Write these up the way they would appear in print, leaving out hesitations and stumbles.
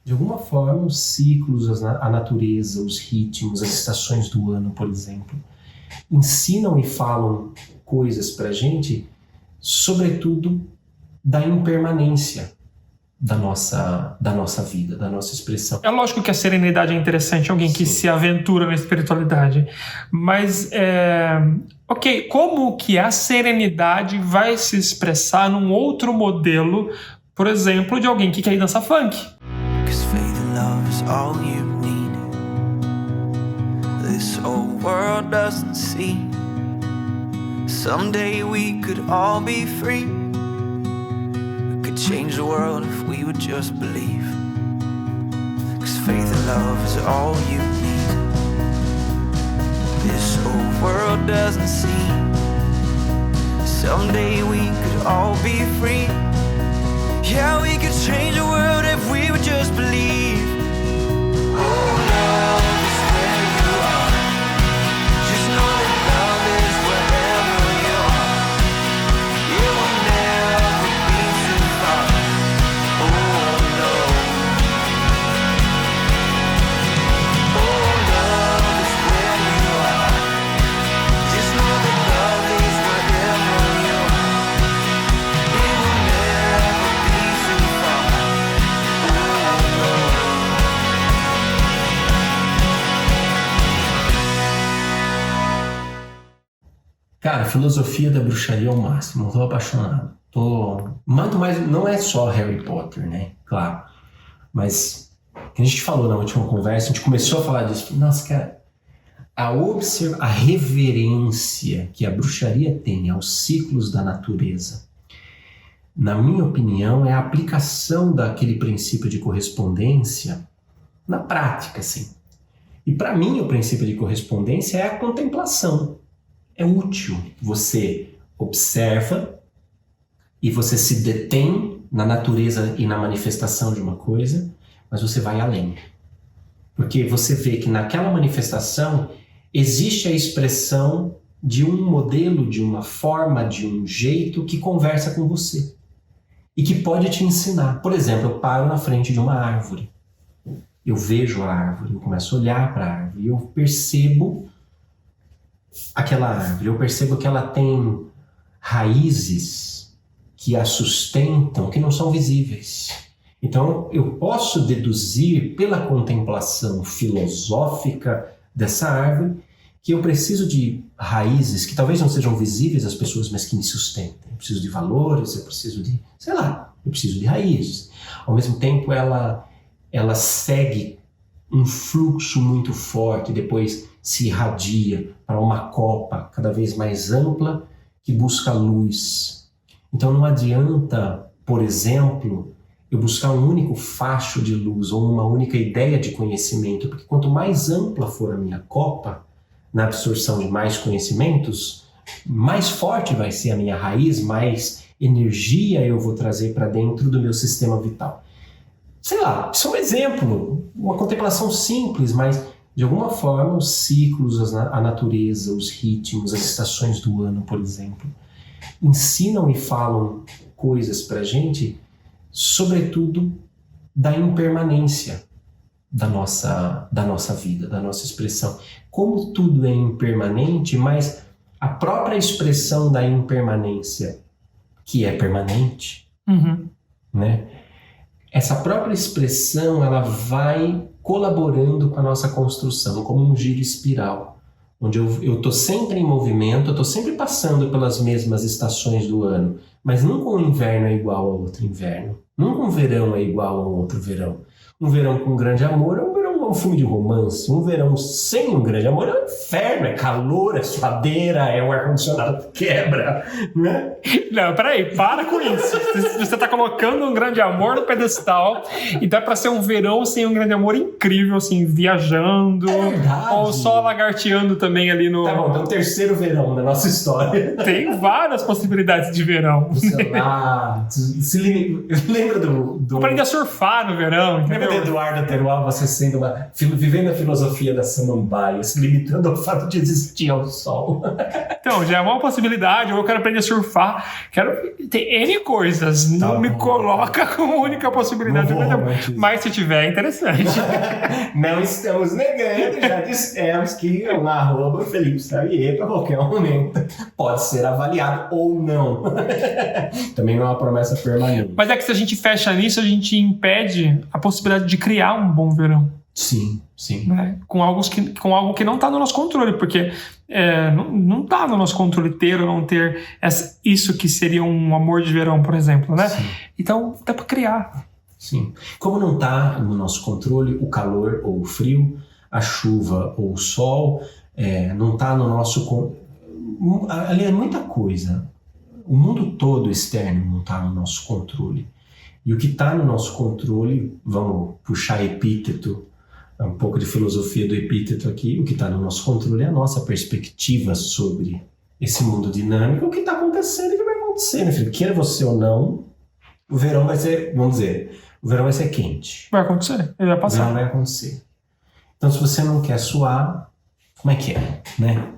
De alguma forma, os ciclos, a natureza, os ritmos, as estações do ano, por exemplo, ensinam e falam coisas pra gente, sobretudo da impermanência da nossa vida, da nossa expressão. É lógico que a serenidade é interessante, alguém que se aventura na espiritualidade, mas ok, como que a serenidade vai se expressar num outro modelo, por exemplo, de alguém que quer ir dançar funk? Cause faith and love is all you need. This whole world doesn't see. Someday we could all be free. We could change the world if we would just believe. Cause faith and love is all you need. This whole world doesn't see. Someday we could all be free. Yeah, we could change the world if we would just believe. Oh, love is where you are. Just know that love is wherever you are. It will never be too far. Oh, no. Oh, love is where you are. Just know that love is wherever you are. It will never be too far. Oh, no. Cara, a filosofia da bruxaria é o máximo, tô apaixonado. Muito mais, não é só Harry Potter, né? Claro. Mas, que a gente falou na última conversa, a gente começou a falar disso. Nossa, cara, a reverência que a bruxaria tem aos ciclos da natureza, na minha opinião, é a aplicação daquele princípio de correspondência na prática, assim. E para mim, o princípio de correspondência é a contemplação. É útil. Você observa e você se detém na natureza e na manifestação de uma coisa, mas você vai além. Porque você vê que naquela manifestação existe a expressão de um modelo, de uma forma, de um jeito que conversa com você e que pode te ensinar. Por exemplo, eu paro na frente de uma árvore, eu vejo a árvore, eu começo a olhar para a árvore e eu percebo aquela árvore, eu percebo que ela tem raízes que a sustentam, que não são visíveis. Então eu posso deduzir pela contemplação filosófica dessa árvore que eu preciso de raízes que talvez não sejam visíveis às pessoas, mas que me sustentem. Eu preciso de valores, eu preciso de, eu preciso de raízes. Ao mesmo tempo ela segue um fluxo muito forte e depois se irradia para uma copa cada vez mais ampla que busca luz. Então não adianta, por exemplo, eu buscar um único facho de luz ou uma única ideia de conhecimento, porque quanto mais ampla for a minha copa, na absorção de mais conhecimentos, mais forte vai ser a minha raiz, mais energia eu vou trazer para dentro do meu sistema vital. Sei lá, isso é um exemplo, uma contemplação simples, mas de alguma forma os ciclos, a natureza, os ritmos, as estações do ano, por exemplo, ensinam e falam coisas pra gente, sobretudo da impermanência da nossa vida, da nossa expressão. Como tudo é impermanente, mas a própria expressão da impermanência, que é permanente, né? Essa própria expressão, ela vai colaborando com a nossa construção, como um giro espiral, onde eu estou sempre em movimento, eu estou sempre passando pelas mesmas estações do ano, mas nunca um inverno é igual a outro inverno, nunca um verão é igual a outro verão. Um verão com grande amor é um filme de romance, um verão sem um grande amor é um inferno, é calor, é suadeira, é um ar-condicionado que quebra, né? Não, peraí, para com isso. Você tá colocando um grande amor no pedestal e dá pra ser um verão sem um grande amor incrível, assim, viajando, ou só lagarteando também ali no... Tá bom, então o terceiro verão da nossa história. Tem várias possibilidades de verão. Lembra do... Aprender a surfar no verão, entendeu? Lembra do Eduardo Teruel, você sendo uma vivendo a filosofia da samambaia, se limitando ao fato de existir ao sol. Então, já é uma possibilidade. Ou eu quero aprender a surfar. Tem N coisas. Não me coloca como única possibilidade. Mas se tiver, é interessante. Não estamos negando, já dissemos que o @Felipe Xavier para qualquer momento pode ser avaliado ou não. Também não é uma promessa permanente. Mas é que se a gente fecha nisso, a gente impede a possibilidade de criar um bom verão. Sim. Né? Com algo que não está no nosso controle, porque não está no nosso controle ter ou não ter isso que seria um amor de verão, por exemplo, né? Sim. Então dá para criar. Sim. Como não está no nosso controle o calor ou o frio, a chuva ou o sol, não está no nosso... Ali é muita coisa. O mundo todo externo não está no nosso controle. E o que está no nosso controle, vamos puxar epíteto, um pouco de filosofia do epíteto aqui, o que está no nosso controle é a nossa perspectiva sobre esse mundo dinâmico, o que está acontecendo e o que vai acontecer, meu filho. Queira você ou não, o verão vai ser, vamos dizer, o verão vai ser quente. Vai acontecer, ele vai passar. O verão vai acontecer. Então, se você não quer suar, como é que é, né?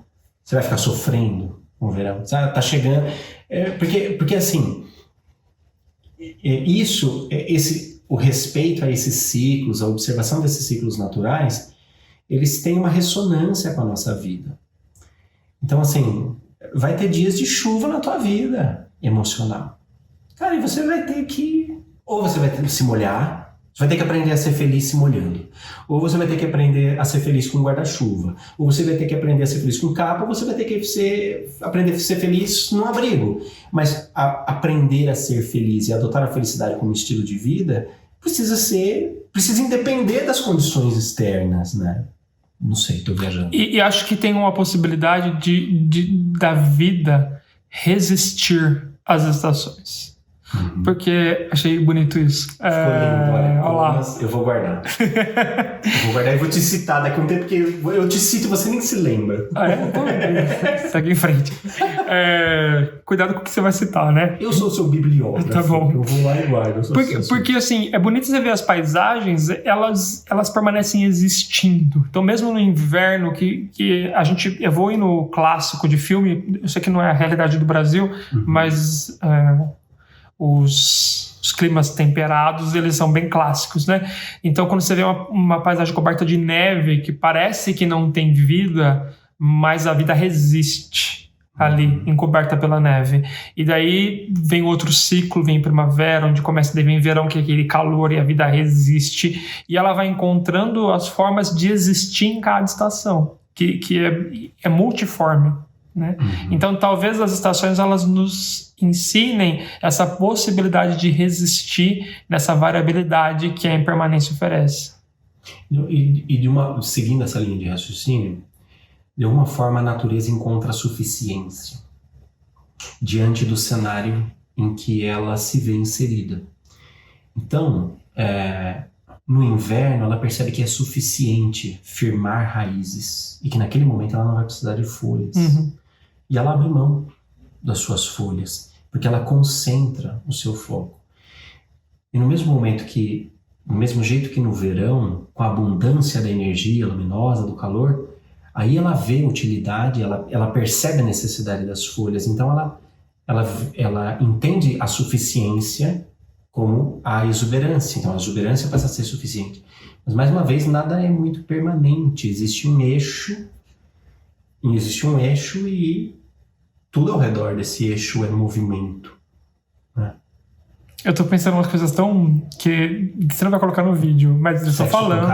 Você vai ficar sofrendo com o verão? Tá chegando... Porque assim... O respeito a esses ciclos, a observação desses ciclos naturais, eles têm uma ressonância com a nossa vida. Então, assim, vai ter dias de chuva na tua vida emocional. Cara, e você vai ter que... Ou você vai ter que se molhar, você vai ter que aprender a ser feliz se molhando. Ou você vai ter que aprender a ser feliz com guarda-chuva. Ou você vai ter que aprender a ser feliz com capa. Ou você vai ter que aprender a ser feliz no abrigo. Mas aprender a ser feliz e adotar a felicidade como estilo de vida precisa independer das condições externas, né? Não sei, estou viajando. E acho que tem uma possibilidade da vida resistir às estações. Uhum. Porque achei bonito isso. Ficou lindo, olha lá. Eu vou guardar. E vou te citar daqui a um tempo, porque eu te cito e você nem se lembra. Então, segue em frente. Cuidado com o que você vai citar, né? Eu sou o seu bibliógrafo. Tá bom. Eu vou lá e guardo. Porque assim, é bonito você ver as paisagens, elas permanecem existindo. Então, mesmo no inverno, que a gente evolui no clássico de filme, eu sei que não é a realidade do Brasil, mas... Os climas temperados, eles são bem clássicos, né? Então, quando você vê uma paisagem coberta de neve, que parece que não tem vida, mas a vida resiste ali, encoberta pela neve. E daí vem outro ciclo, vem primavera, onde começa, daí vem verão, que é aquele calor e a vida resiste. E ela vai encontrando as formas de existir em cada estação, que é multiforme, né? Então, talvez as estações elas nos ensinem essa possibilidade de resistir nessa variabilidade que a impermanência oferece. E seguindo essa linha de raciocínio, de alguma forma a natureza encontra suficiência diante do cenário em que ela se vê inserida. Então, no inverno, ela percebe que é suficiente firmar raízes e que naquele momento ela não vai precisar de folhas. E ela abre mão das suas folhas, porque ela concentra o seu foco. E no mesmo jeito que no verão, com a abundância da energia luminosa, do calor, aí ela vê a utilidade, ela percebe a necessidade das folhas, então ela entende a suficiência como a exuberância. Então a exuberância passa a ser suficiente. Mas mais uma vez, nada é muito permanente, existe um eixo e tudo ao redor desse eixo é movimento, né? Eu tô pensando em umas coisas tão... que você não vai colocar no vídeo, mas eu tô falando.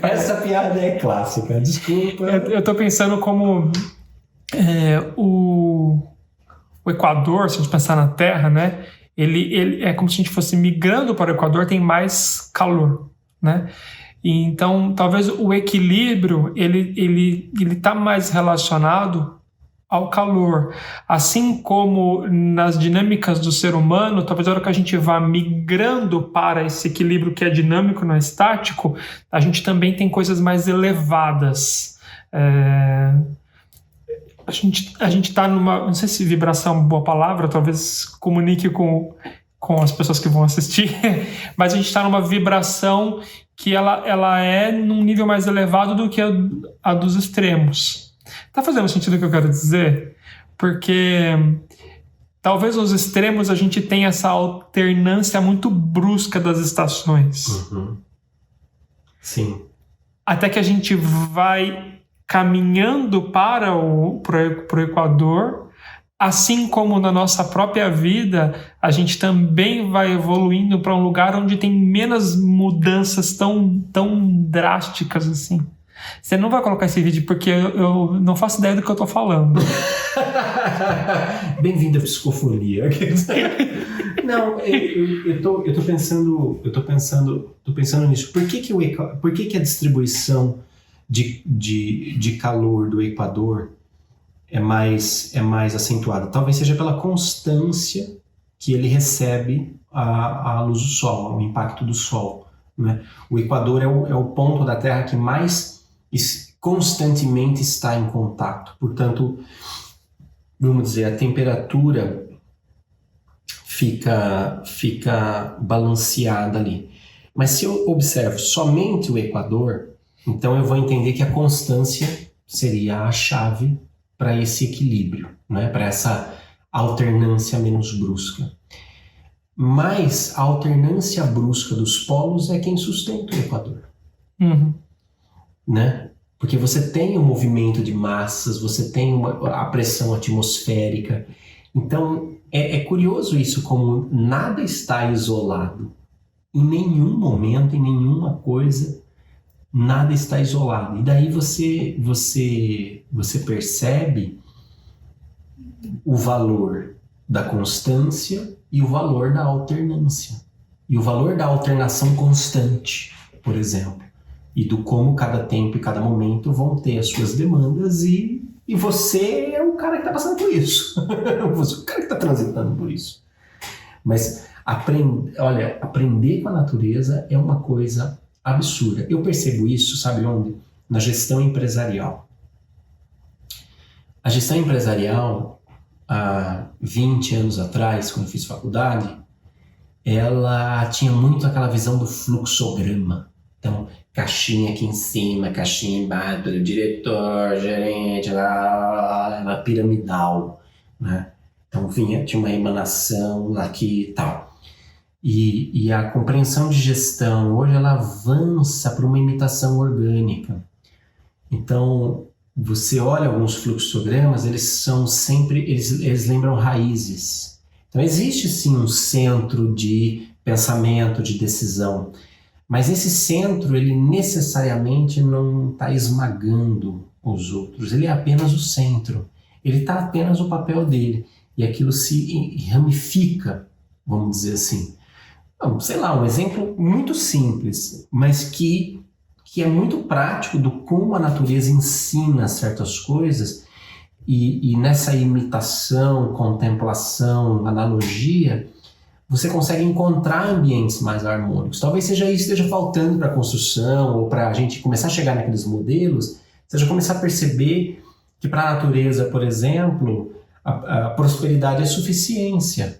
Essa piada é clássica, desculpa. Eu tô pensando como o Equador, se a gente pensar na Terra, né? Ele é como se a gente fosse migrando para o Equador, tem mais calor, né? E então, talvez o equilíbrio ele está mais relacionado ao calor. Assim como nas dinâmicas do ser humano, talvez a hora que a gente vá migrando para esse equilíbrio que é dinâmico, não é estático, a gente também tem coisas mais elevadas. A gente está numa... Não sei se vibração é uma boa palavra, talvez comunique com com as pessoas que vão assistir, mas a gente está numa vibração que ela é num nível mais elevado do que a dos extremos. Tá fazendo sentido o que eu quero dizer? Porque talvez nos extremos a gente tenha essa alternância muito brusca das estações. Uhum. Sim. Até que a gente vai caminhando para pro Equador, assim como na nossa própria vida, a gente também vai evoluindo para um lugar onde tem menos mudanças tão drásticas assim. Você não vai colocar esse vídeo porque eu não faço ideia do que eu tô falando. Bem-vindo à psicofonia. Não, eu tô pensando nisso. Por que a distribuição de calor do Equador é mais acentuada? Talvez seja pela constância que ele recebe a luz do Sol, o impacto do Sol, né? O Equador é o ponto da Terra que mais constantemente está em contato. Portanto, vamos dizer, a temperatura fica balanceada ali. Mas se eu observo somente o Equador, então eu vou entender que a constância seria a chave para esse equilíbrio, né? Para essa alternância menos brusca. Mas a alternância brusca dos polos é quem sustenta o Equador. Uhum. Né? Porque você tem o movimento de massas, você tem a pressão atmosférica. Então, é curioso isso, como nada está isolado. Em nenhum momento, em nenhuma coisa, nada está isolado. E daí você percebe o valor da constância e o valor da alternância. E o valor da alternação constante, por exemplo. E do como cada tempo e cada momento vão ter as suas demandas e você é o cara que está passando por isso. Você é o cara que está transitando por isso. Mas aprender com a natureza é uma coisa absurda. Eu percebo isso, sabe onde? Na gestão empresarial. A gestão empresarial, há 20 anos atrás, quando eu fiz faculdade, ela tinha muito aquela visão do fluxograma. Então, caixinha aqui em cima, caixinha embaixo, diretor, gerente, lá, piramidal, né? Então tinha uma emanação aqui e tal. E a compreensão de gestão, hoje ela avança para uma imitação orgânica. Então, você olha alguns fluxogramas, eles são sempre, eles lembram raízes. Então, existe sim um centro de pensamento, de decisão, mas esse centro, ele necessariamente não está esmagando os outros, ele é apenas o centro, ele está apenas o papel dele, e aquilo se ramifica, vamos dizer assim. Sei lá, um exemplo muito simples, mas que é muito prático do como a natureza ensina certas coisas, e nessa imitação, contemplação, analogia, você consegue encontrar ambientes mais harmônicos. Talvez seja isso que esteja faltando para a construção, ou para a gente começar a chegar naqueles modelos, seja começar a perceber que para a natureza, por exemplo, a prosperidade é suficiência.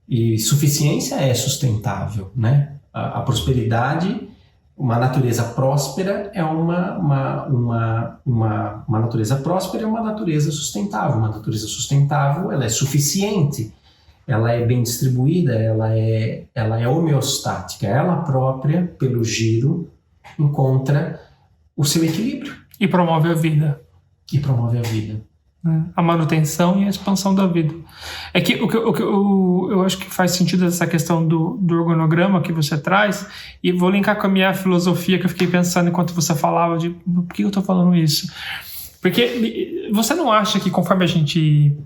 E suficiência é sustentável, né? A prosperidade, uma natureza próspera é uma natureza próspera é uma natureza sustentável. Uma natureza sustentável, ela é suficiente. Ela é bem distribuída, ela é homeostática, ela própria, pelo giro, encontra o seu equilíbrio. E promove a vida. A manutenção e a expansão da vida. É que eu acho que faz sentido essa questão do organograma que você traz, e vou linkar com a minha filosofia que eu fiquei pensando enquanto você falava de por que eu estou falando isso. Porque você não acha que conforme a gente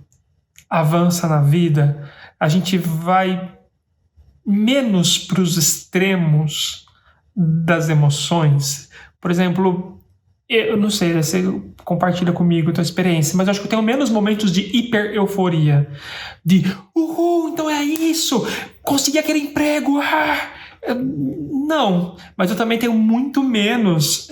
avança na vida, a gente vai menos para os extremos das emoções? Por exemplo, eu não sei, você compartilha comigo a tua experiência, mas eu acho que eu tenho menos momentos de hiper-euforia. De, então é isso! Consegui aquele emprego! Não, mas eu também tenho muito menos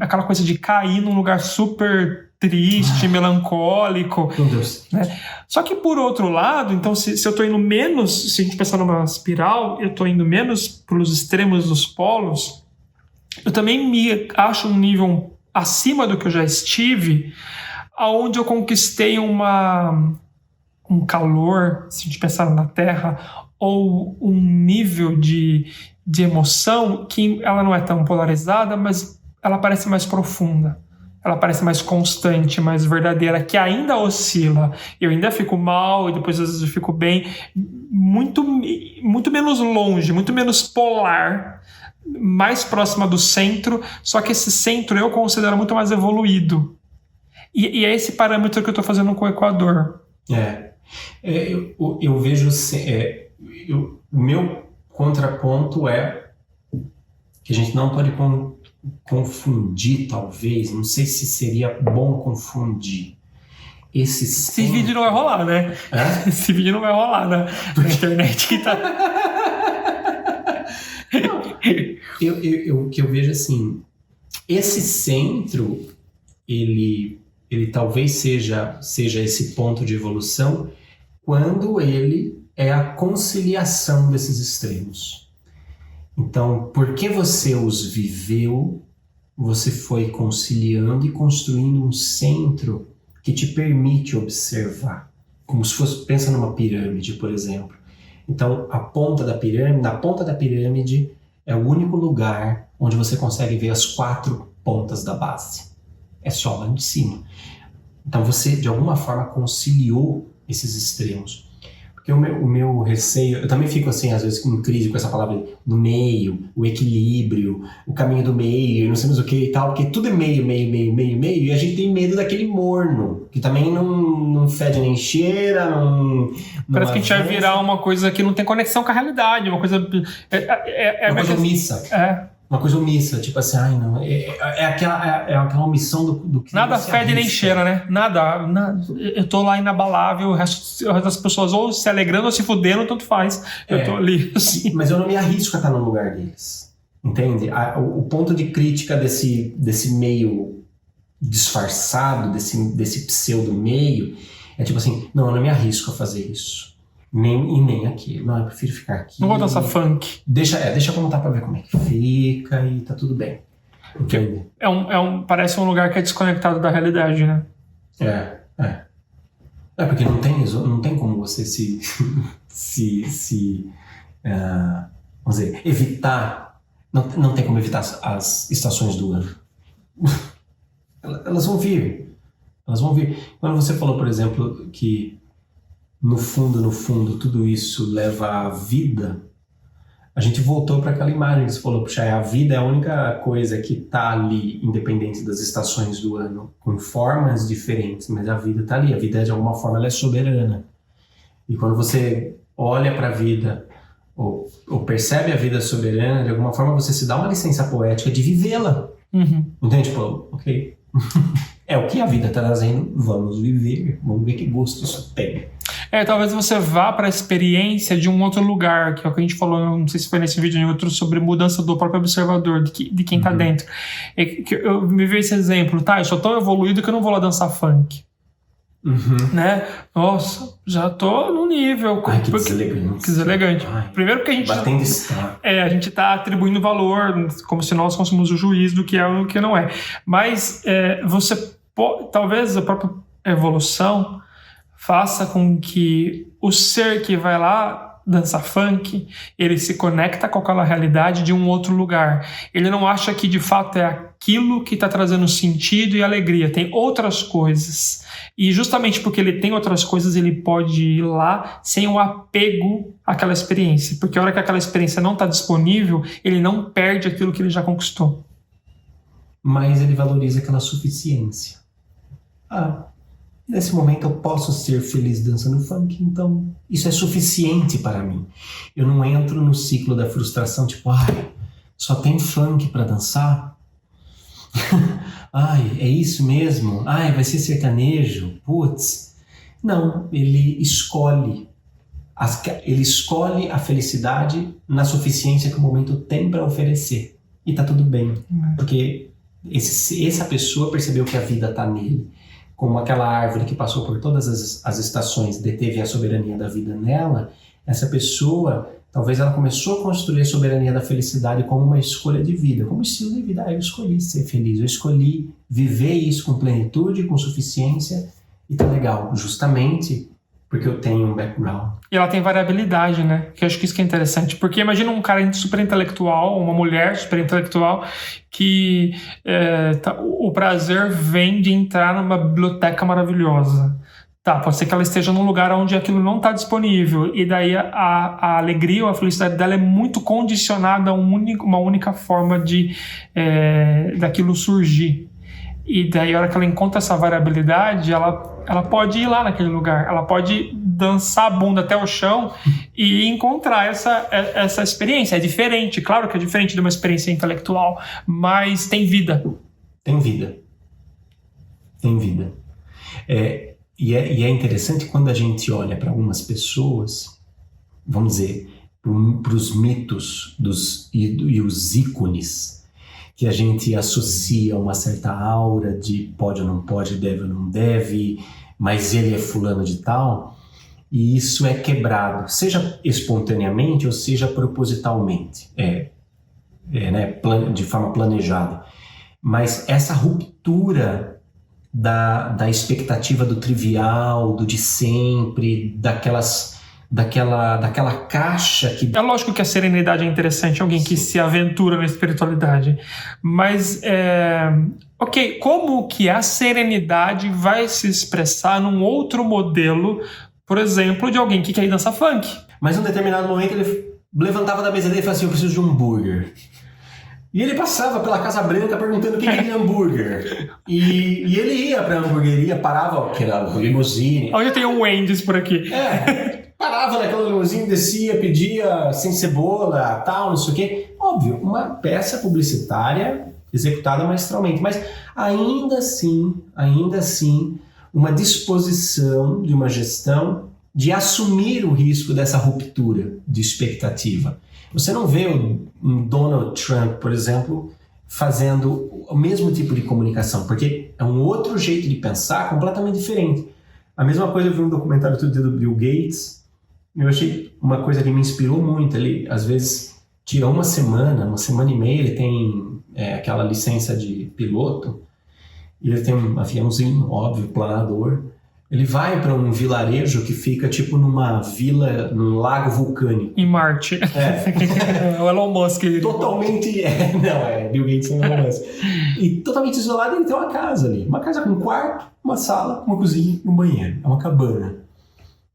aquela coisa de cair num lugar super triste, melancólico. Meu Deus. Né? Só que por outro lado, então se eu estou indo menos, se a gente pensar numa espiral, eu estou indo menos pelos extremos dos polos, eu também me acho um nível acima do que eu já estive, aonde eu conquistei um calor, se a gente pensar na Terra, ou um nível de emoção que ela não é tão polarizada, mas ela parece mais profunda. Ela parece mais constante, mais verdadeira, que ainda oscila. Eu ainda fico mal e depois às vezes eu fico bem. Muito menos longe, muito menos polar, mais próxima do centro, só que esse centro eu considero muito mais evoluído. E é esse parâmetro que eu estou fazendo com o Equador. Eu vejo... o meu contraponto é que a gente não pode confundir, talvez, não sei se seria bom confundir Esse vídeo não vai rolar, né? Esse vídeo não vai rolar na internet que tá... O que eu vejo assim, esse centro, ele talvez seja esse ponto de evolução quando ele é a conciliação desses extremos. Então, porque você os viveu, você foi conciliando e construindo um centro que te permite observar. Como se fosse, pensa numa pirâmide, por exemplo. Então, na ponta da pirâmide é o único lugar onde você consegue ver as 4 pontas da base. É só lá de cima. Então, você, de alguma forma, conciliou esses extremos. Porque o meu receio, eu também fico assim, às vezes, em crise com essa palavra no meio, o equilíbrio, o caminho do meio, não sei mais o que e tal, porque tudo é meio, e a gente tem medo daquele morno, que também não fede nem cheira, não parece que a gente vai virar uma coisa que não tem conexão com a realidade, uma coisa... uma coisa omissa. Uma coisa omissa, tipo assim, ai não, é aquela omissão do que... Nada fede nem cheira, né? Nada. Eu tô lá inabalável, o resto das pessoas ou se alegrando ou se fudendo, tanto faz. Eu tô ali, assim. Mas eu não me arrisco a estar no lugar deles, entende? O ponto de crítica desse meio disfarçado, desse pseudo meio, é tipo assim, não, eu não me arrisco a fazer isso. Nem aquilo. Não, eu prefiro ficar aqui. Não vou dançar funk. Deixa como tá pra ver como é que fica e tá tudo bem. Porque parece um lugar que é desconectado da realidade, né? Porque não tem como você vamos dizer, evitar. Não tem como evitar as estações do ano. Elas vão vir. Quando você falou, por exemplo, que no fundo, tudo isso leva à vida, a gente voltou para aquela imagem que você falou, puxa, a vida é a única coisa que está ali, independente das estações do ano, com formas diferentes, mas a vida está ali, a vida de alguma forma ela é soberana. E quando você olha para a vida, ou percebe a vida soberana, de alguma forma você se dá uma licença poética de vivê-la. Entende? Tipo, ok, é o que a vida está trazendo, vamos viver, vamos ver que gosto isso tem. Talvez você vá para a experiência de um outro lugar, que é o que a gente falou, não sei se foi nesse vídeo ou em outro, sobre mudança do próprio observador, de quem tá dentro. Eu me vejo esse exemplo, eu sou tão evoluído que eu não vou lá dançar funk. Né? Nossa, já tô no nível. Ai, que deselegante. Que deselegante. Primeiro porque a gente... Batendo está. A gente tá atribuindo valor, como se nós fôssemos o juiz do que é e do que não é. Mas talvez a própria evolução faça com que o ser que vai lá dançar funk, ele se conecta com aquela realidade de um outro lugar. Ele não acha que de fato é aquilo que está trazendo sentido e alegria. Tem outras coisas. E justamente porque ele tem outras coisas, ele pode ir lá sem um apego àquela experiência. Porque a hora que aquela experiência não está disponível, ele não perde aquilo que ele já conquistou. Mas ele valoriza aquela suficiência. Nesse momento eu posso ser feliz dançando funk, então isso é suficiente para mim. Eu não entro no ciclo da frustração, tipo, só tem funk para dançar? É isso mesmo? Vai ser sertanejo? Putz. Não, ele escolhe a felicidade na suficiência que o momento tem para oferecer. E tá tudo bem, porque essa pessoa percebeu que a vida tá nele. como aquela árvore que passou por todas as estações, deteve a soberania da vida nela, essa pessoa, talvez ela começou a construir a soberania da felicidade como uma escolha de vida, como estilo de vida. Eu escolhi ser feliz, eu escolhi viver isso com plenitude, com suficiência, e tá legal, justamente porque eu tenho um background. E ela tem variabilidade, né? Que eu acho que isso que é interessante. Porque imagina um cara super intelectual, uma mulher super intelectual, que o prazer vem de entrar numa biblioteca maravilhosa. Tá, pode ser que ela esteja num lugar onde aquilo não está disponível. E daí a alegria ou a felicidade dela é muito condicionada a uma única forma daquilo surgir. E daí, a hora que ela encontra essa variabilidade, ela pode ir lá naquele lugar. Ela pode dançar a bunda até o chão e encontrar essa experiência. É diferente, claro que é diferente de uma experiência intelectual, mas tem vida. Tem vida. Tem vida. E é interessante quando a gente olha para algumas pessoas, vamos dizer, para os mitos e os ícones, que a gente associa uma certa aura de pode ou não pode, deve ou não deve, mas ele é fulano de tal, e isso é quebrado, seja espontaneamente ou seja propositalmente, né, de forma planejada. Mas essa ruptura da expectativa do trivial, do de sempre, daquela caixa que... É lógico que a serenidade é interessante, alguém que se aventura na espiritualidade, mas ok, como que a serenidade vai se expressar num outro modelo, por exemplo, de alguém que quer ir dançar funk? Mas em um determinado momento ele levantava da mesa dele e falava assim, eu preciso de um hambúrguer. E ele passava pela Casa Branca perguntando quem queria hambúrguer. E ele ia pra hamburgueria, parava, que era limusine. Onde tem um Wendy's por aqui. Parava naquela limusine, descia, pedia sem cebola, tal, não sei o quê. Óbvio, uma peça publicitária executada maestralmente. Mas ainda assim, uma disposição de uma gestão de assumir o risco dessa ruptura de expectativa. Você não vê um Donald Trump, por exemplo, fazendo o mesmo tipo de comunicação, porque é um outro jeito de pensar completamente diferente. A mesma coisa, eu vi um documentário todo dia do Bill Gates, eu achei uma coisa que me inspirou muito. Ele, às vezes, tira uma semana e meia, ele tem aquela licença de piloto, e ele tem um aviãozinho, óbvio, planador. Ele vai para um vilarejo que fica tipo numa vila, num lago vulcânico. Em Marte. O Elon Musk. Totalmente... Bill Gates e Elon Musk. E totalmente isolado, ele tem uma casa ali. Uma casa com um quarto, uma sala, uma cozinha e um banheiro. É uma cabana.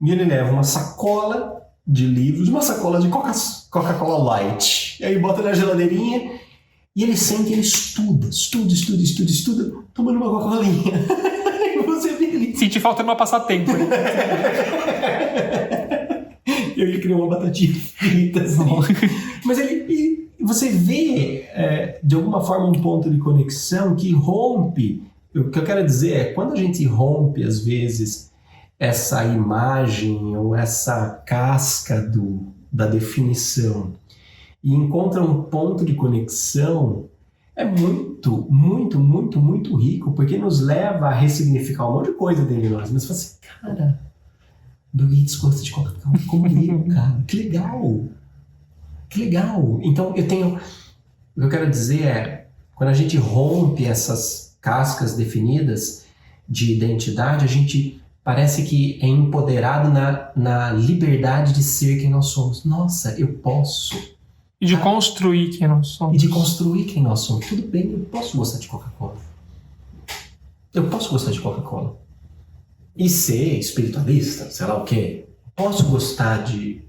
E ele leva uma sacola de livros, uma sacola de Coca-Cola Light. E aí bota na geladeirinha e ele sente, ele estuda, tomando uma Coca-Colinha. E você vê ele... Senti falta de uma passatempo. Ele criou uma batatinha frita, assim. Mas você vê, de alguma forma, um ponto de conexão que rompe. O que eu quero dizer é, quando a gente rompe, às vezes, essa imagem ou essa casca da definição e encontra um ponto de conexão, é muito, muito, muito, muito rico, porque nos leva a ressignificar um monte de coisa dentro de nós. Mas você fala assim, cara, Bill Gates gosta de Coca-Cola como eu, cara. Que legal! Que legal! Então, o que eu quero dizer é, quando a gente rompe essas cascas definidas de identidade, a gente parece que é empoderado na liberdade de ser quem nós somos. Nossa, eu posso. E de construir quem nós somos. Tudo bem, eu posso gostar de Coca-Cola. Eu posso gostar de Coca-Cola. E ser espiritualista, sei lá o quê. Posso gostar de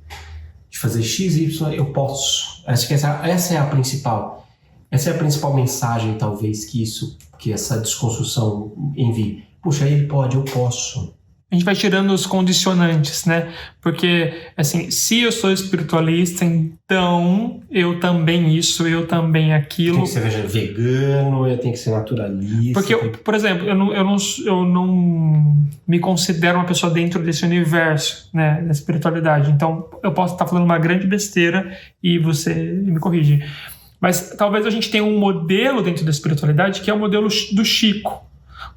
fazer X, Y, eu posso. Acho que essa é a principal. Essa é a principal mensagem, talvez, que essa desconstrução envie. Puxa, ele pode, eu posso. A gente vai tirando os condicionantes, né? Porque, assim, se eu sou espiritualista, então eu também isso, eu também aquilo. Tem que ser vegano, eu tenho que ser naturalista. Porque, por exemplo, eu não me considero uma pessoa dentro desse universo, né? Da espiritualidade. Então, eu posso estar falando uma grande besteira e você me corrige. Mas talvez a gente tenha um modelo dentro da espiritualidade que é o modelo do Chico.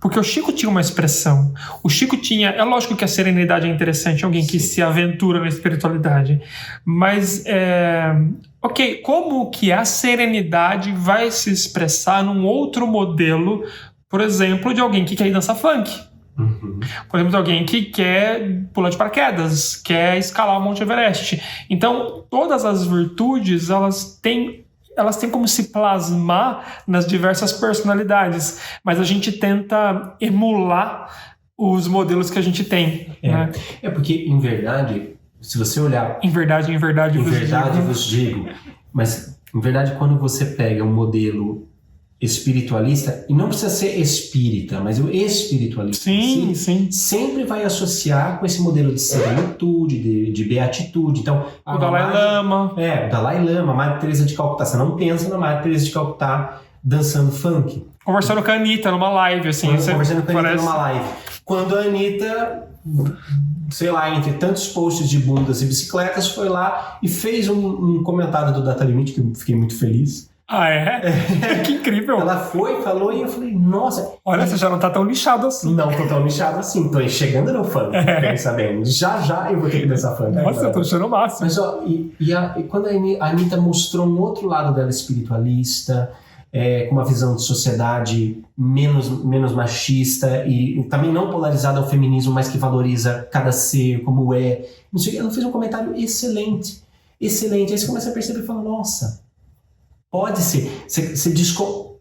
Porque o Chico tinha uma expressão. O Chico tinha... É lógico que a serenidade é interessante, alguém que se aventura na espiritualidade. Mas, ok, como que a serenidade vai se expressar num outro modelo, por exemplo, de alguém que quer ir dançar funk? Uhum. Por exemplo, de alguém que quer pular de paraquedas, quer escalar o Monte Everest. Então, todas as virtudes, elas têm como se plasmar nas diversas personalidades, mas a gente tenta emular os modelos que a gente tem. Né? Porque, em verdade, se você olhar... Em verdade vos digo. Mas, em verdade, quando você pega um modelo espiritualista, e não precisa ser espírita, mas o espiritualista sim. sempre vai associar com esse modelo de serenitude, de beatitude. Então, o Dalai Lama. O Dalai Lama, a Madre Teresa de Calcutá. Você não pensa na Madre Teresa de Calcutá dançando funk. Conversando com a Anitta numa live, assim. Conversando com a Anitta numa live. Quando a Anitta, sei lá, entre tantos posts de bundas e bicicletas, foi lá e fez um comentário do Data Limit, que eu fiquei muito feliz. Ah, é? Que incrível. Ela foi, falou e eu falei, nossa... Olha, você já não tá tão lixado assim. Não tô tão lixado assim, tô chegando no funk, pensa bem. Já eu vou ter que dançar funk. Nossa, eu tô achando o máximo. Mas ó, e quando a Anitta mostrou um outro lado dela espiritualista, com uma visão de sociedade menos machista e também não polarizada ao feminismo, mas que valoriza cada ser como é. Ela fez um comentário excelente. Aí você começa a perceber e fala, nossa... Pode ser.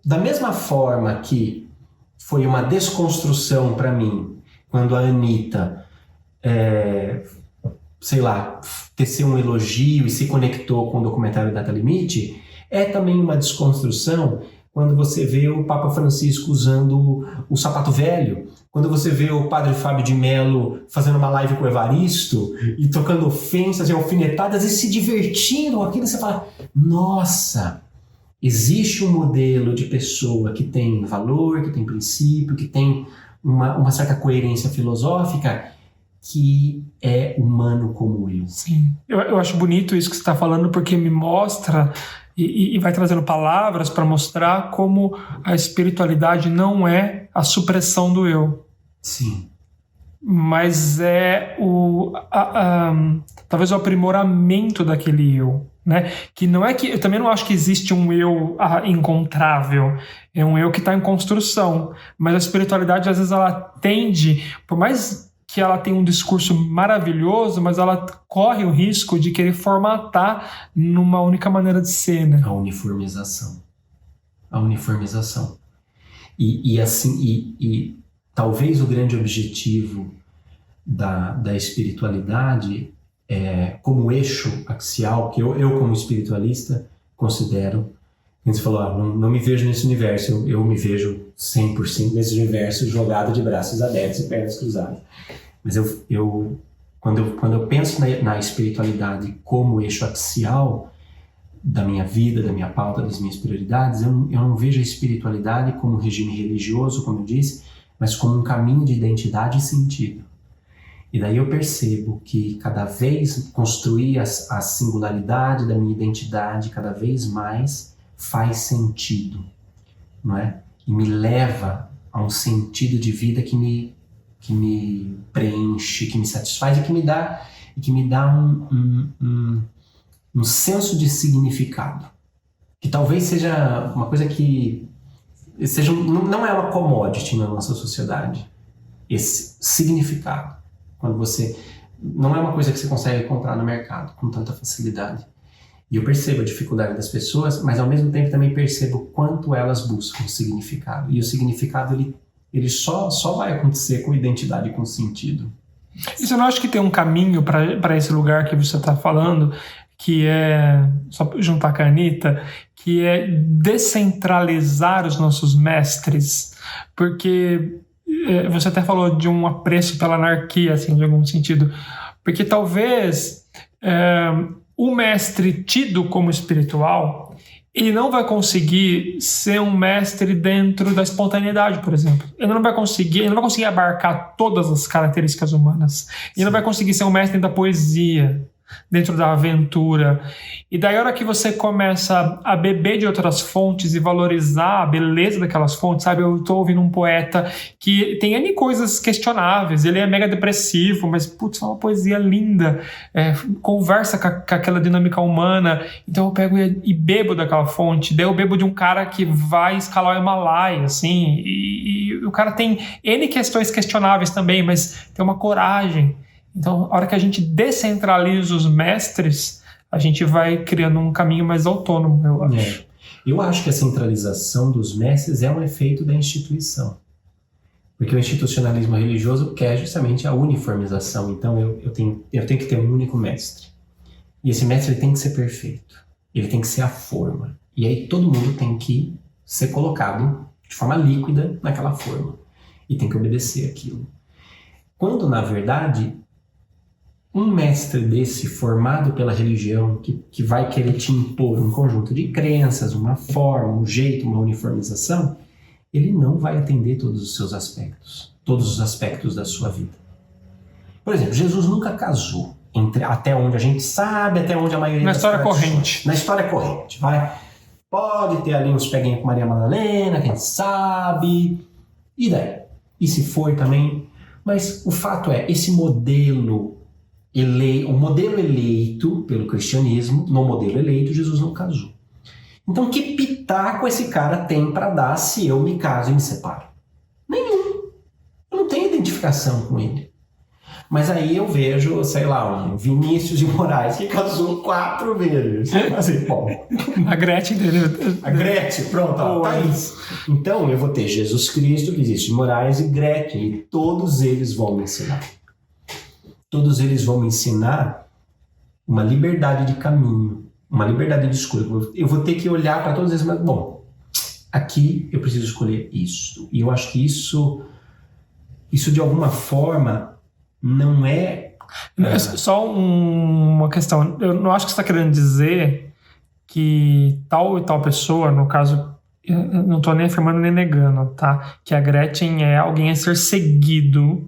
Da mesma forma que foi uma desconstrução para mim, quando a Anitta, teceu um elogio e se conectou com o documentário Data Limite, é também uma desconstrução quando você vê o Papa Francisco usando o sapato velho, quando você vê o Padre Fábio de Mello fazendo uma live com o Evaristo e tocando ofensas e alfinetadas e se divertindo com aquilo, você fala, nossa... Existe um modelo de pessoa que tem valor, que tem princípio, que tem uma certa coerência filosófica, que é humano como eu. Sim, eu acho bonito isso que você está falando, porque me mostra e vai trazendo palavras para mostrar como a espiritualidade não é a supressão do eu. Sim. Mas é talvez o aprimoramento daquele eu. Né? Que não é que eu também não acho que existe um eu encontrável, é um eu que está em construção, mas a espiritualidade às vezes ela tende, por mais que ela tenha um discurso maravilhoso, mas ela corre o risco de querer formatar numa única maneira de ser, né? A uniformização e talvez o grande objetivo da espiritualidade como eixo axial, que eu como espiritualista considero, você falou, não me vejo nesse universo, eu me vejo 100% nesse universo jogado de braços abertos e pernas cruzadas. Mas quando eu penso na espiritualidade como eixo axial da minha vida, da minha pauta, das minhas prioridades, eu não vejo a espiritualidade como um regime religioso, como eu disse, mas como um caminho de identidade e sentido. E daí eu percebo que cada vez construir a singularidade da minha identidade cada vez mais faz sentido, não é? E me leva a um sentido de vida que me preenche, que me satisfaz e que me dá um senso de significado. Que talvez seja uma coisa que não é uma commodity na nossa sociedade, esse significado. Quando você... Não é uma coisa que você consegue comprar no mercado com tanta facilidade. E eu percebo a dificuldade das pessoas, mas ao mesmo tempo também percebo quanto elas buscam significado. E o significado, ele só vai acontecer com identidade e com sentido. E você não acha que tem um caminho para esse lugar que você está falando, que é, só juntar com a Anitta, que é descentralizar os nossos mestres? Porque... Você até falou de um apreço pela anarquia, assim, de algum sentido. Porque talvez o mestre tido como espiritual, ele não vai conseguir ser um mestre dentro da espontaneidade, por exemplo. Ele não vai conseguir abarcar todas as características humanas. Ele não vai conseguir ser um mestre da poesia. dentro da aventura. E daí a hora que você começa a beber de outras fontes e valorizar a beleza daquelas fontes, sabe? Eu tô ouvindo um poeta que tem N coisas questionáveis, ele é mega depressivo, mas putz, é uma poesia linda, conversa com aquela dinâmica humana. Então eu pego e bebo daquela fonte. Daí eu bebo de um cara que vai escalar o Himalaia, assim, e o cara tem N questões questionáveis também, mas tem uma coragem. Então, a hora que a gente descentraliza os mestres, a gente vai criando um caminho mais autônomo, eu acho. Eu acho que a centralização dos mestres é um efeito da instituição. Porque o institucionalismo religioso quer justamente a uniformização. Então, eu tenho que ter um único mestre. E esse mestre ele tem que ser perfeito. Ele tem que ser a forma. E aí todo mundo tem que ser colocado de forma líquida naquela forma. E tem que obedecer aquilo. Quando, na verdade, um mestre desse formado pela religião que vai querer te impor um conjunto de crenças, uma forma, um jeito, uma uniformização, ele não vai atender todos os seus aspectos, todos os aspectos da sua vida. Por exemplo, Jesus nunca casou, até onde a gente sabe, até onde a maioria das história tradições. corrente. Na história corrente, vai. Pode ter ali uns peguinhos com Maria Madalena, quem sabe, e daí? E se for também? Mas o fato é, esse modelo o modelo eleito pelo cristianismo, no modelo eleito, Jesus não casou. Então, que pitaco esse cara tem para dar se eu me caso e me separo? Nenhum. Eu não tenho identificação com ele. Mas aí eu vejo, sei lá, um Vinícius de Moraes que casou 4 vezes. Assim, bom. A Gretchen, entendeu? A Gretchen, pronto, ó, tá isso. Então, eu vou ter Jesus Cristo, Vinícius de Moraes e Gretchen, e todos eles vão me ensinar. Todos eles vão me ensinar uma liberdade de caminho, uma liberdade de escolha. Eu vou ter que olhar para todos eles, mas, bom, aqui eu preciso escolher isso. E eu acho que isso de alguma forma não é... Só uma questão. Eu não acho que você está querendo dizer que tal e tal pessoa, no caso, eu não estou nem afirmando nem negando, tá? Que a Gretchen é alguém a ser seguida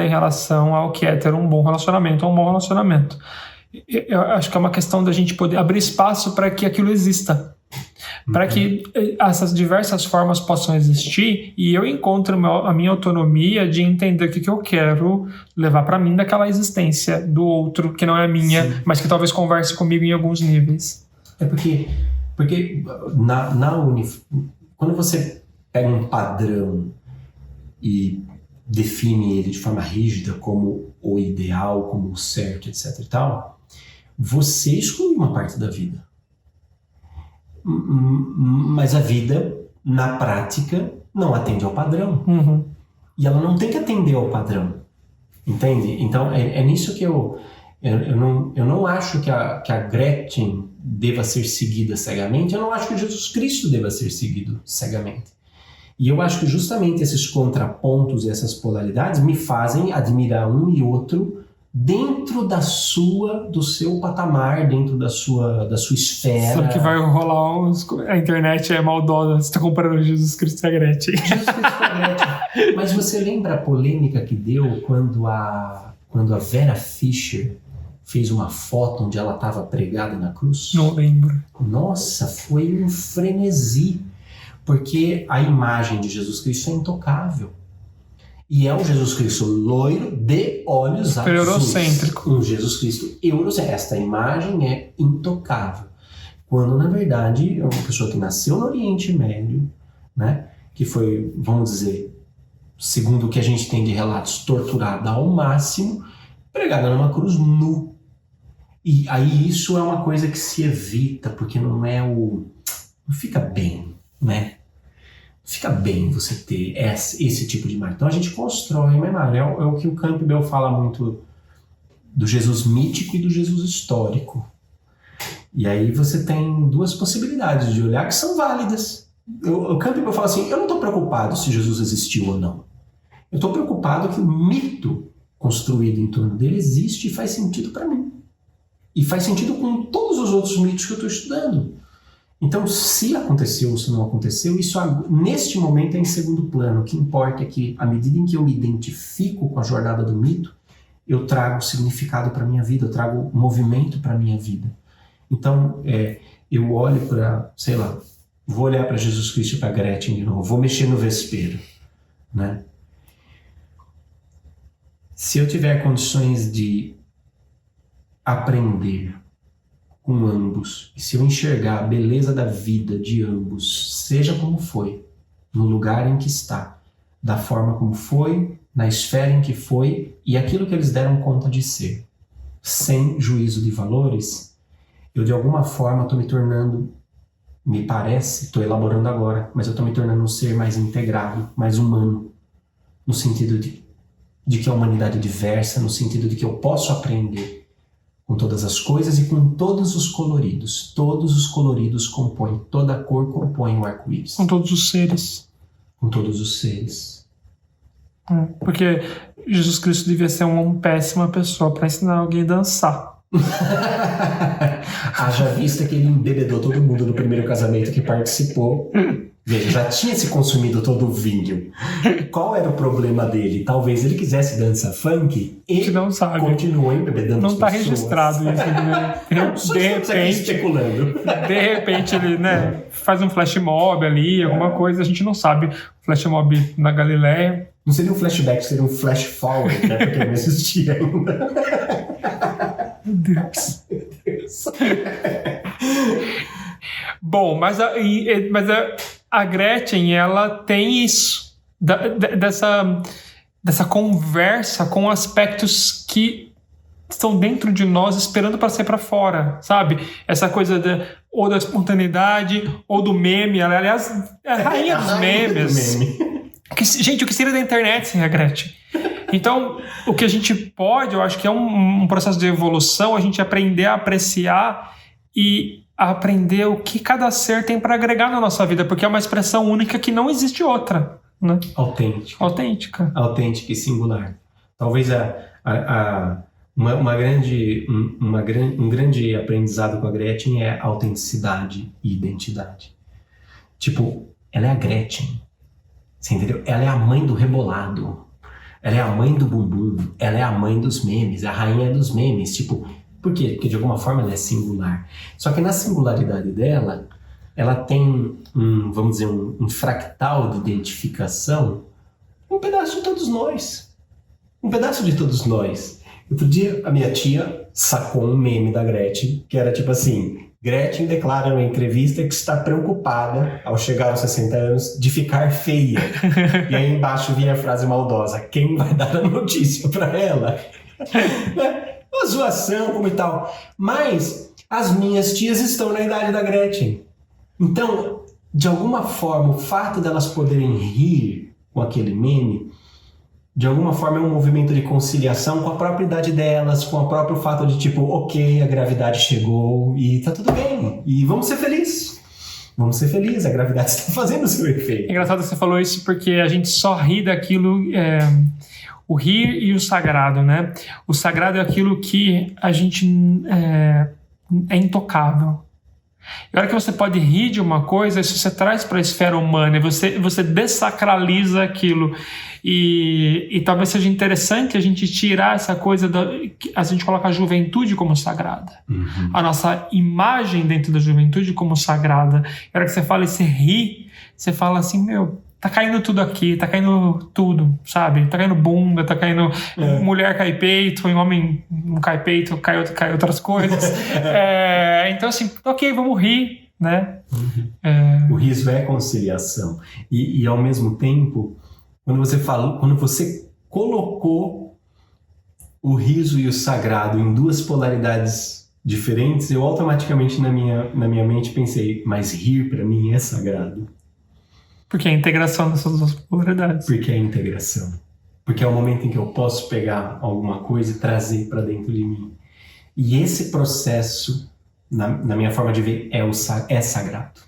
em relação ao que é ter um bom relacionamento ou um bom relacionamento. Eu acho que é uma questão da gente poder abrir espaço para que aquilo exista, para que essas diversas formas possam existir e eu encontro a minha autonomia de entender o que eu quero levar para mim daquela existência do outro que não é minha, sim, mas que talvez converse comigo em alguns níveis. É porque quando você pega um padrão e define ele de forma rígida como o ideal, como o certo, etc e tal, você exclui uma parte da vida. Mas a vida, na prática, não atende ao padrão. Uhum. E ela não tem que atender ao padrão. Entende? Então, é nisso que eu não acho que a Gretchen deva ser seguida cegamente, eu não acho que Jesus Cristo deva ser seguido cegamente. E eu acho que justamente esses contrapontos e essas polaridades me fazem admirar um e outro dentro do seu patamar, dentro da sua esfera. Só que vai rolar a internet é maldosa, você está comparando Jesus Cristo e a Gretchen. Jesus Cristo e a Gretchen. Mas você lembra a polêmica que deu quando a Vera Fischer fez uma foto onde ela estava pregada na cruz? Não lembro. Nossa, foi um frenesi. Porque a imagem de Jesus Cristo é intocável. E é um Jesus Cristo loiro de olhos azuis. Eurocêntrico. Um Jesus Cristo eurocêntrico. Esta imagem é intocável. Quando, na verdade, é uma pessoa que nasceu no Oriente Médio, né, que foi, vamos dizer, segundo o que a gente tem de relatos, torturada ao máximo, pregada numa cruz nu. E aí isso é uma coisa que se evita, porque não fica bem, né? Fica bem você ter esse tipo de imagem. Então a gente constrói uma imagem. É o que o Campbell fala muito do Jesus mítico e do Jesus histórico. E aí você tem duas possibilidades de olhar que são válidas. O Campbell fala assim, eu não estou preocupado se Jesus existiu ou não. Eu estou preocupado que o mito construído em torno dele existe e faz sentido para mim. E faz sentido com todos os outros mitos que eu estou estudando. Então, se aconteceu ou se não aconteceu, isso neste momento é em segundo plano. O que importa é que, à medida em que eu me identifico com a jornada do mito, eu trago significado para minha vida, eu trago movimento para minha vida. Então, eu olho para, sei lá, vou olhar para Jesus Cristo e para Gretchen de novo, vou mexer no vespeiro, né? Se eu tiver condições de aprender com ambos, e se eu enxergar a beleza da vida de ambos, seja como foi, no lugar em que está, da forma como foi, na esfera em que foi, e aquilo que eles deram conta de ser, sem juízo de valores, eu de alguma forma estou me tornando, me parece, estou elaborando agora, mas eu estou me tornando um ser mais integrado, mais humano, no sentido de que a humanidade é diversa, no sentido de que eu posso aprender com todas as coisas e com todos os coloridos. Todos os coloridos compõem, toda cor compõe o arco-íris. Com todos os seres. Com todos os seres. Porque Jesus Cristo devia ser uma péssima pessoa para ensinar alguém a dançar. Haja vista que ele embebedou todo mundo no primeiro casamento que participou. Veja, já tinha se consumido todo o vinho. Qual era o problema dele? Talvez ele quisesse dança funk e não sabe. Continuou embebedando não as pessoas. Não está registrado isso. Né? De repente ele, né, faz um flash mob ali, alguma coisa, a gente não sabe. Flash mob na Galileia. Não seria um flashback, seria um flash forward, né? Porque não existia ainda. Meu Deus. Bom, mas a Gretchen, ela tem isso, dessa conversa com aspectos que estão dentro de nós esperando para sair para fora, sabe? Essa coisa ou da espontaneidade ou do meme. Ela, aliás, é a rainha dos memes. Gente, o que seria da internet sem a Gretchen? Então, o que a gente pode, eu acho que é um processo de evolução, a gente aprender a apreciar e a aprender o que cada ser tem para agregar na nossa vida, porque é uma expressão única que não existe outra, né? Autêntica e singular. Talvez um grande aprendizado com a Gretchen é autenticidade e identidade. Tipo, ela é a Gretchen, você entendeu? Ela é a mãe do rebolado, ela é a mãe do bumbum, ela é a mãe dos memes, a rainha dos memes, tipo... Por quê? Porque de alguma forma ela é singular. Só que na singularidade dela, ela tem vamos dizer, um fractal de identificação, um pedaço de todos nós. Um pedaço de todos nós. Outro dia, a minha tia sacou um meme da Gretchen, que era tipo assim: Gretchen declara numa entrevista que está preocupada, ao chegar aos 60 anos, de ficar feia. E aí embaixo vinha a frase maldosa: quem vai dar a notícia para ela? Uma zoação, como e tal. Mas as minhas tias estão na idade da Gretchen. Então, de alguma forma, o fato delas poderem rir com aquele meme, de alguma forma é um movimento de conciliação com a própria idade delas, com o próprio fato de tipo, ok, a gravidade chegou e tá tudo bem. E vamos ser felizes. Vamos ser felizes, a gravidade está fazendo o seu efeito. É engraçado que você falou isso porque a gente só ri daquilo... O rir e o sagrado, né? O sagrado é aquilo que a gente é intocável. E a hora que você pode rir de uma coisa, isso você traz para a esfera humana, e você dessacraliza aquilo. E talvez seja interessante a gente tirar essa coisa, a gente coloca a juventude como sagrada. Uhum. A nossa imagem dentro da juventude como sagrada. E a hora que você fala e você ri, você fala assim, meu... Tá caindo tudo aqui, tá caindo tudo, sabe? Tá caindo bunda, tá caindo... Mulher cai peito, homem não cai peito, cai outras coisas. Então, assim, ok, vamos rir, né? O riso é conciliação. E ao mesmo tempo, quando você colocou o riso e o sagrado em duas polaridades diferentes, eu automaticamente na minha mente pensei, mas rir pra mim é sagrado. Porque é a integração dessas duas polaridades. Porque é a integração. Porque é o momento em que eu posso pegar alguma coisa e trazer para dentro de mim. E esse processo, na minha forma de ver, é sagrado.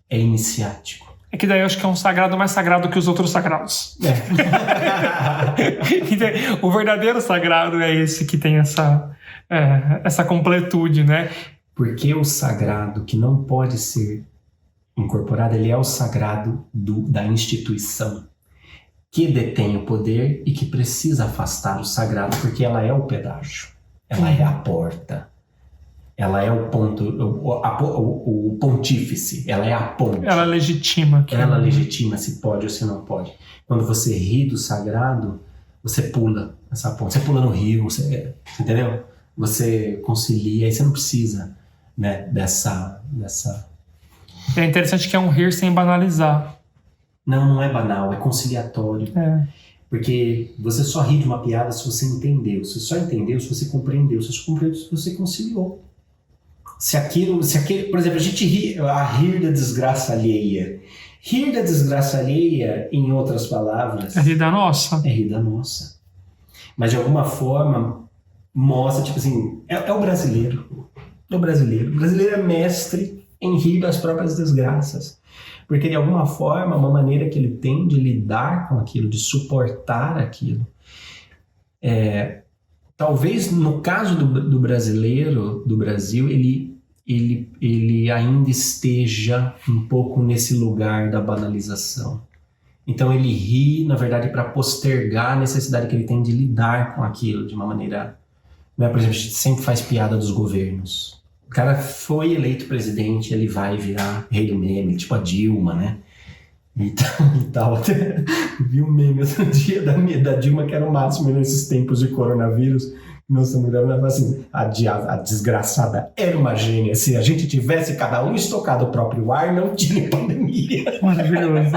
É iniciático. É que daí eu acho que é um sagrado mais sagrado que os outros sagrados. O verdadeiro sagrado é esse que tem essa completude, né? Porque o sagrado que não pode ser incorporado, ele é o sagrado da instituição. que detém o poder e que precisa afastar o sagrado, porque ela é o pedágio, ela é a porta, ela é o ponto, o pontífice, ela é a ponte. Ela legitima. Ela legitima se pode ou se não pode. Quando você ri do sagrado, você pula essa ponte, você pula no rio, você entendeu? Você concilia, aí você não precisa, né, dessa... É interessante que é um rir sem banalizar. Não é banal, é conciliatório. Porque você só ri de uma piada se você entendeu. Você só entendeu se você compreendeu. Você só compreendeu se você conciliou. Se aquilo, por exemplo, a gente ri da desgraça alheia. Rir da desgraça alheia, em outras palavras... É rir da nossa. É rir da nossa. Mas de alguma forma mostra, tipo assim, é o brasileiro. É o brasileiro. O brasileiro é mestre em rir das próprias desgraças. Porque, de alguma forma, uma maneira que ele tem de lidar com aquilo, de suportar aquilo. Talvez, no caso do brasileiro, do Brasil, ele ainda esteja um pouco nesse lugar da banalização. Então, ele ri, na verdade, para postergar a necessidade que ele tem de lidar com aquilo de uma maneira... Né? Por exemplo, a gente sempre faz piada dos governos. O cara foi eleito presidente, ele vai virar rei do meme, tipo a Dilma, né? E tal. Até vi um meme outro dia da Dilma, que era o máximo nesses tempos de coronavírus. Nossa, mulher falou assim, a desgraçada era uma gênia. Se a gente tivesse cada um estocado o próprio ar, não tinha pandemia. Maravilhoso.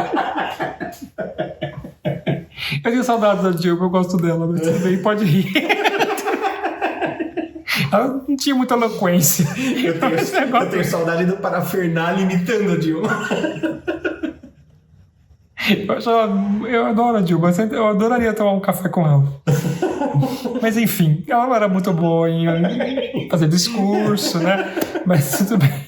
Eu tenho saudades da Dilma, eu gosto dela, mas tudo bem, pode rir. Ela não tinha muita eloquência. Eu tenho saudade do Parafernália imitando a Dilma. Eu adoro a Dilma, eu adoraria tomar um café com ela. Mas enfim, ela não era muito boa em fazer discurso, né? Mas tudo bem.